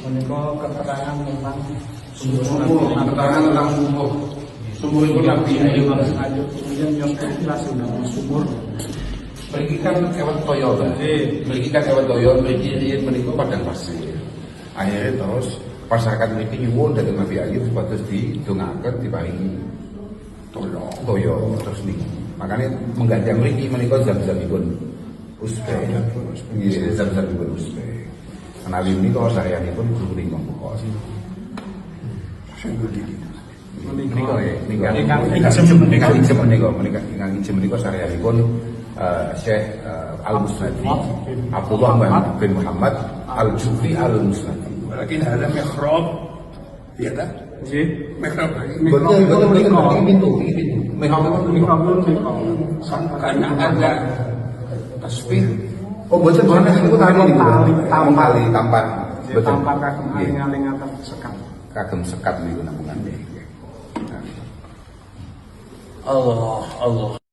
Menika keterangan tentang keterangan tentang sumur itu nabi ayu kemudian yang jelas tentang sumur. Mriki kan ewet toyo kan. Mriki kan ewet toyo, mriki menika padang pasir. Akhirnya terus masyarakat mriki nyuwun dhateng Nabi Ayub supados didongaaken diparingi toyo terus niki. Makanya mengganti mriki menika zam-zamipun usbe. Nggih, zam-zamipun usbe. Menawi menika sareanipun guru ning mongko. Ingkang ijem menika sareanipun Syekh Al-Musnadi Abdullah bin Muhammad Al-Jufi Al-Musnadi. Walakin ada mihrab, ya tak? Nggih. Mihrab Betul pintu. Mihrab karena ada tasbih. Oh, betul banget itu tadi tali tampan. Betul. Tampan kagem aling-aling atas sekat. Kagem sekat niku namung. Allah